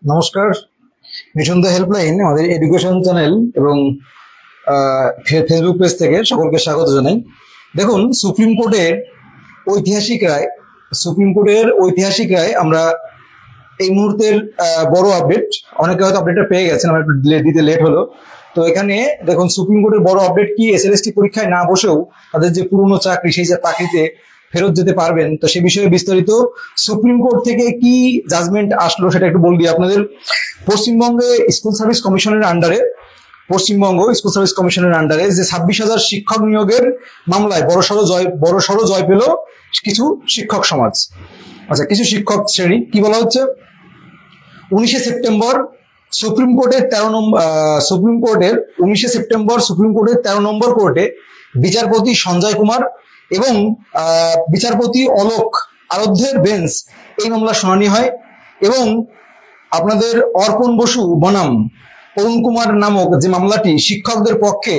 নমস্কার। Mission the helpline আমাদের education channel এবং ফেসবুক পেজ থেকে সকলকে স্বাগত জানাই। দেখুন, সুপ্রিম কোর্টের ঐতিহাসিক রায় আমরা এই মুহূর্তের বড় আপডেট। অনেকে হয়তো আপডেটটা পেয়ে গেছেন, আমার একটু দিতে লেট হলো। তো এখানে দেখুন, সুপ্রিম কোর্টের বড় আপডেট কি, এসএলএসটি পরীক্ষায় না বসেও তাদের যে পুরনো চাকরি, সেই চাকরিতে ফেরত যেতে পারবেন। তো সে বিষয়ে বিস্তারিত সুপ্রিম কোর্ট থেকে কি জাজমেন্ট আসলো সেটা একটু বলবি আপনাদের। পশ্চিমবঙ্গে স্কুল সার্ভিস কমিশনের আন্ডারে যে 26,000 শিক্ষক নিয়োগের মামলায় বড়সড় জয় পেল কিছু শিক্ষক সমাজ। আচ্ছা, কিছু শিক্ষক শ্রেণী। কি বলা হচ্ছে? 19শে সেপ্টেম্বর সুপ্রিম কোর্টের 13 নম্বর কোর্টে বিচারপতি সঞ্জয় কুমার এবং বিচারপতি অলোক আরাধ্যের বেঞ্চ এই মামলার শুনানি হয় এবং আপনাদের অর্পণ বসু বনাম অরুণ কুমার নামক যে মামলাটি শিক্ষকদের পক্ষে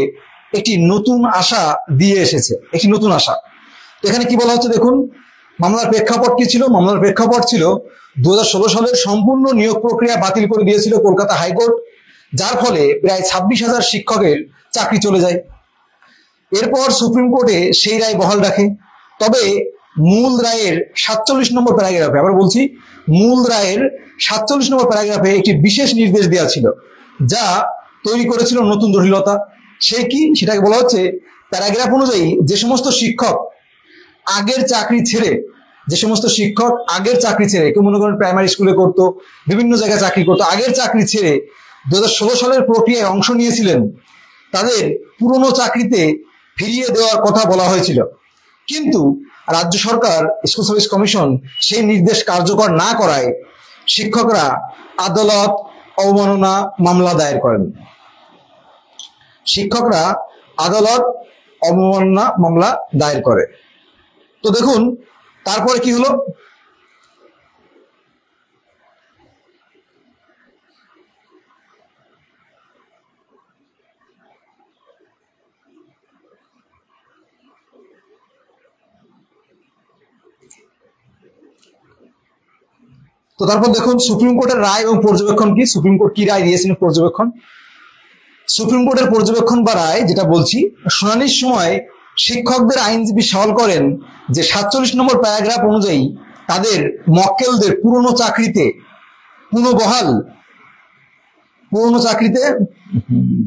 একটি নতুন আশা দিয়ে এসেছে, একটি নতুন আশা। এখানে কি বলা হচ্ছে দেখুন, মামলার প্রেক্ষাপট কি ছিল? মামলার প্রেক্ষাপট ছিল 2016 সালের সম্পূর্ণ নিয়োগ প্রক্রিয়া বাতিল করে দিয়েছিল কলকাতা হাইকোর্ট, যার ফলে প্রায় 26,000 শিক্ষকের চাকরি চলে যায়। এরপর সুপ্রিম কোর্টে সেই রায় বহাল রাখে। তবে মূল রায়ের 47 নম্বর প্যারাগ্রাফে, আবার বলছি, মূল রায়ের 47 নম্বর প্যারাগ্রাফে একটি বিশেষ নির্দেশ দেওয়া ছিল, যা তৈরি করেছিল নতুন জটিলতা। সে কি, সেটাকে বলা হচ্ছে প্যারাগ্রাফ অনুযায়ী যে সমস্ত শিক্ষক আগের চাকরি ছেড়ে কেউ মনে করেন প্রাইমারি স্কুলে করতো, বিভিন্ন জায়গায় চাকরি করতো, আগের চাকরি ছেড়ে 2016 সালের প্রক্রিয়ায় অংশ নিয়েছিলেন, তাদের পুরনো চাকরিতে ফিরিয়ে দেওয়ার কথা বলা হয়েছিল। কিন্তু রাজ্য সরকার, স্কুল সার্ভিস কমিশন সেই নির্দেশ কার্যকর না করায় শিক্ষকরা আদালত অবমাননা মামলা দায়ের করেন। তো দেখুন তারপরে কি হলো। তো তারপর দেখুন সুপ্রিম কোর্টের রায় এবং পর্যবেক্ষণ কি, সুপ্রিম কোর্ট কি রায় দিয়েছেন। সুপ্রিম কোর্টের পর্যবেক্ষণ বা রায় যেটা বলছি, শুনানির সময় শিক্ষকদের আইনজীবী সওয়াল করেন যে 47 নম্বর প্যারাগ্রাফ অনুযায়ী তাদের মক্কেলদের পুরনো চাকরিতে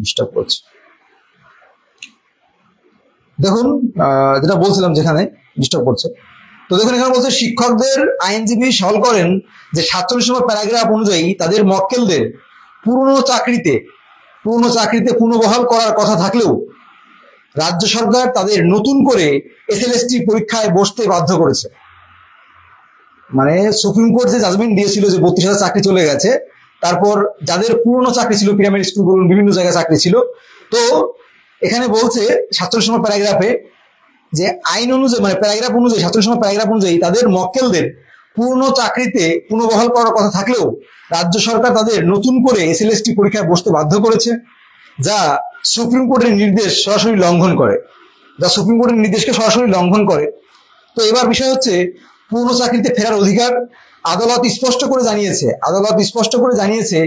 ডিস্টার্ব করছে। দেখুন যেটা বলছিলাম, যেখানে ডিস্টার্ব করছে। তো দেখুন এখানে বলছে, শিক্ষকদের আইনজীবী সওয়াল করেন যে 47 নম্বর প্যারাগ্রাফ অনুযায়ী তাদের মক্কেলদের পুরনো চাকরিতে পুনর্বহাল করার কথা থাকলেও রাজ্য সরকার তাদের নতুন করে এসএলএসটি পরীক্ষায় বসতে বাধ্য করেছে। মানে সুপ্রিম কোর্ট যে জাজমেন্ট দিয়েছিল যে 32,000 চাকরি চলে গেছে, তারপর যাদের পুরনো চাকরি ছিল, প্রাইমারি স্কুল বলুন, বিভিন্ন জায়গায় চাকরি ছিল, তো এখানে বলছে 47 নম্বর প্যারাগ্রাফে যে আইন অনুযায়ী, মানে প্যারাগ্রাফ অনুযায়ী, 47 নম্বর প্যারাগ্রাফ অনুযায়ী তাদের মক্কেলদের পুরনো চাকরিতে পুনর্বহাল করার কথা থাকলেও রাজ্য সরকার তাদের নতুন করে এসএলএসটি পরীক্ষায় বসতে বাধ্য করেছে, যা সুপ্রিম কোর্টের নির্দেশকে সরাসরি লঙ্ঘন করে। তো এবার বিষয় হচ্ছে, পুরনো চাকরিতে ফেরার অধিকার আদালত স্পষ্ট করে জানিয়েছে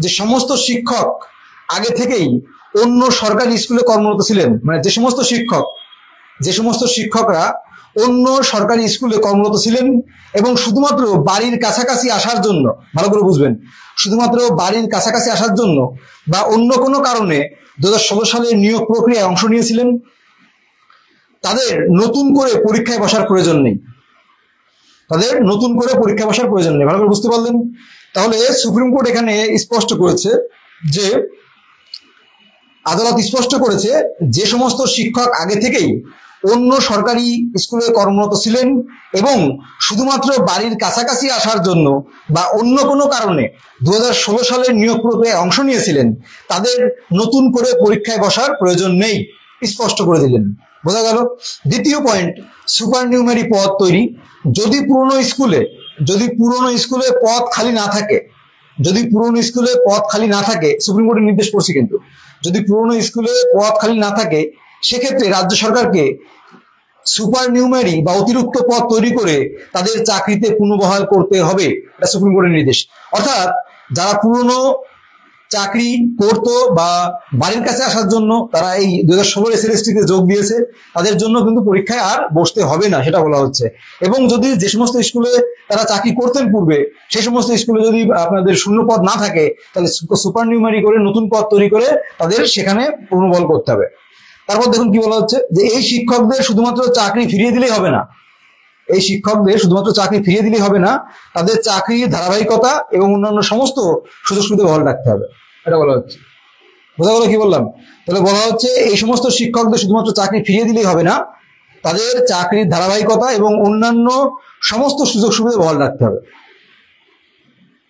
যে সমস্ত শিক্ষক আগে থেকেই অন্য সরকারি স্কুলে কর্মরত ছিলেন, মানে যে সমস্ত শিক্ষকরা অন্য সরকারি স্কুলে কর্মরত ছিলেন এবং শুধুমাত্র বাড়ির কাছাকাছি আসার জন্য, ভালো করে বুঝবেন, শুধুমাত্র বাড়ির কাছাকাছি আসার জন্য বা অন্য কোনো কারণে 2016 সালের নিয়োগ প্রক্রিয়ায় অংশ নিয়েছিলেন, তাদের নতুন করে পরীক্ষায় বসার প্রয়োজন নেই। ভালো করে বুঝতে পারলেন? তাহলে সুপ্রিম কোর্ট এখানে আদালত স্পষ্ট করেছে যে সমস্ত শিক্ষক আগে থেকেই অন্য সরকারি স্কুলে কর্মরত ছিলেন এবং শুধুমাত্র বাড়ির কাছাকাছি আসার জন্য বা অন্য কোনো কারণে 2016 সালের নিয়োগ প্রক্রিয়ায় অংশ নিয়েছিলেন, তাদের নতুন করে পরীক্ষায় বসার প্রয়োজন নেই, স্পষ্ট করে দিলেন। বোঝা গেল? দ্বিতীয় পয়েন্ট, সুপার নিউমারি পদ তৈরি। যদি পুরনো স্কুলে পদ খালি না থাকে, সুপ্রিম কোর্টের নির্দেশ পড়ছি, কিন্তু যদি পুরনো স্কুলে পদ খালি না থাকে, সেক্ষেত্রে রাজ্য সরকারকে সুপার নিউমারি বা অতিরিক্ত পদ তৈরি করে তাদের চাকরিতে পুনর্বহাল করতে হবে। এটা সুপ্রিম কোর্টের নির্দেশ। অর্থাৎ যারা পুরনো চাকরি করতো বা বাড়ির কাছে আসার জন্য তারা এই 2016 SLST তে যোগ দিয়েছে, তাদের জন্য কিন্তু পরীক্ষায় আর বসতে হবে না, সেটা বলা হচ্ছে। এবং যদি যে সমস্ত স্কুলে তারা চাকরি করতেন পূর্বে, সেই সমস্ত স্কুলে যদি আপনাদের শূন্য পদ না থাকে, তাহলে সুপার নিউমারি করে নতুন পদ তৈরি করে তাদের সেখানে পুনর্বল করতে হবে। তারপর দেখুন কি বলা হচ্ছে, যে এই শিক্ষকদের শুধুমাত্র চাকরি ফিরিয়ে দিলেই হবে না, এই শিক্ষকদের শুধুমাত্র চাকরি ফিরিয়ে দিলেই হবে না, তাদের চাকরির ধারাবাহিকতা এবং অন্যান্য সমস্ত সুযোগ সুবিধা বহাল রাখতে হবে, এটা বলা হচ্ছে। বোঝা গেল কি বললাম? তাহলে বলা হচ্ছে এই সমস্ত শিক্ষকদের শুধুমাত্র চাকরি ফিরিয়ে দিলেই হবে না, তাদের চাকরির ধারাবাহিকতা এবং অন্যান্য সমস্ত সুযোগ সুবিধা বহাল রাখতে হবে।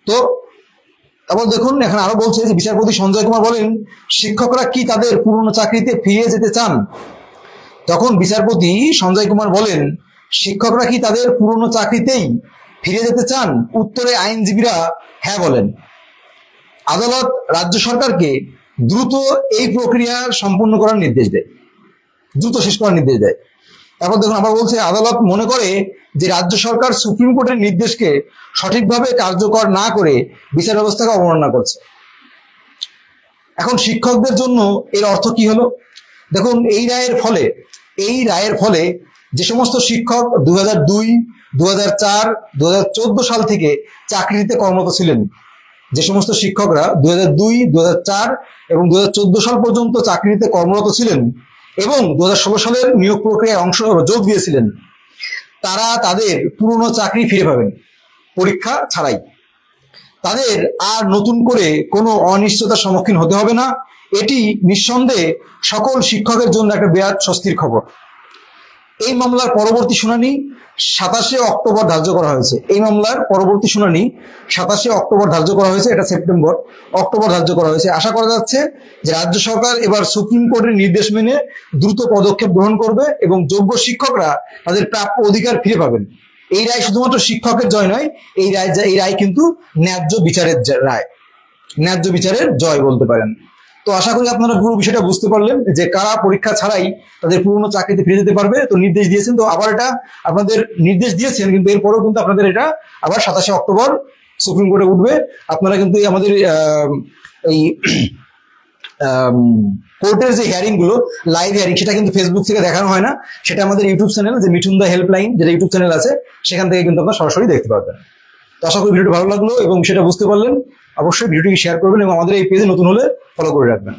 তো তারপর দেখুন এখানে আরো বলছে যে বিচারপতি সঞ্জয় কুমার বলেন, শিক্ষকরা কি তাদের পুরনো চাকরিতে ফিরে যেতে চান? তখন বিচারপতি সঞ্জয় কুমার বলেন, শিক্ষকরা কি তাদের পুরনো চাকরিতেই ফিরে যেতে চান? উত্তরে আইনজীবীরা হ্যাঁ বলেন। আদালত রাজ্য সরকারকে দ্রুত এই প্রক্রিয়া সম্পূর্ণ করার নির্দেশ দেয়, দ্রুত শেষ করার নির্দেশ দেয়। তারপর দেখুন আবার বলছে, আদালত মনে করে যে রাজ্য সরকার সুপ্রিম কোর্টের নির্দেশকে সঠিকভাবে কার্যকর না করে বিচার ব্যবস্থাকে অবমাননা করছে। এখন শিক্ষকদের জন্য এর অর্থ কি হলো? দেখুন এই রায়ের ফলে যে সমস্ত শিক্ষক 2002, 2004, 2014 সাল থেকে চাকরিতে কর্মরত ছিলেন, যে সমস্ত শিক্ষকরা 2002, 2004 এবং 2014 সাল পর্যন্ত চাকরিতে কর্মরত ছিলেন এবং 2016 সালের নিয়োগ প্রক্রিয়ায় যোগ দিয়েছিলেন, তারা তাদের পুরনো চাকরি ফিরে পাবেন পরীক্ষা ছাড়াই। তাদের আর নতুন করে কোনো অনিশ্চয়তার সম্মুখীন হতে হবে না। এটি নিঃসন্দেহে সকল শিক্ষকের জন্য একটা বিরাট স্বস্তির খবর। এই মামলার পরবর্তী শুনানি 27 অক্টোবর ধার্য করা হয়েছে। এই মামলার পরবর্তী শুনানি 27 অক্টোবর ধার্য করা হয়েছে, এটা অক্টোবর ধার্য করা হয়েছে। আশা করা যাচ্ছে যে রাজ্য সরকার এবার সুপ্রিম কোর্টের নির্দেশ মেনে দ্রুত পদক্ষেপ গ্রহণ করবে এবং যোগ্য শিক্ষকরা তাদের প্রাপ্য অধিকার ফিরে পাবেন। এই রায় শুধুমাত্র শিক্ষকের জয় নয়, এই রায় কিন্তু ন্যায্য বিচারের রায়, ন্যায্য বিচারের জয় বলতে পারেন। তো আশা করি আপনারা পুরো বিষয়টা বুঝতে পারলেন যে কারা পরীক্ষা ছাড়াই তাদের পুরনো চাকরিতে ফিরে যেতে পারবে। তো নির্দেশ দিয়েছেন, তো আবার এটা আপনাদের নির্দেশ দিয়েছেন, কিন্তু এরপরেও কিন্তু আপনাদের এটা আবার 27 অক্টোবর সুপ্রিম কোর্টে উঠবে। আপনারা কিন্তু আমাদের এই কোর্টের যে হিয়ারিং গুলো, লাইভ হিয়ারিং, সেটা কিন্তু ফেসবুক থেকে দেখানো হয় না, সেটা আমাদের ইউটিউব চ্যানেল, যে মিঠুন দা হেল্পলাইন যেটা ইউটিউব চ্যানেল আছে, সেখান থেকে কিন্তু আপনারা সরাসরি দেখতে পারবেন। তো আশা করি ভিডিওটি ভালো লাগলো এবং সেটা বুঝতে পারলেন। অবশ্যই ভিডিওটি শেয়ার করবেন এবং আমাদের এই পেজে নতুন হলে ফলো করে রাখবেন।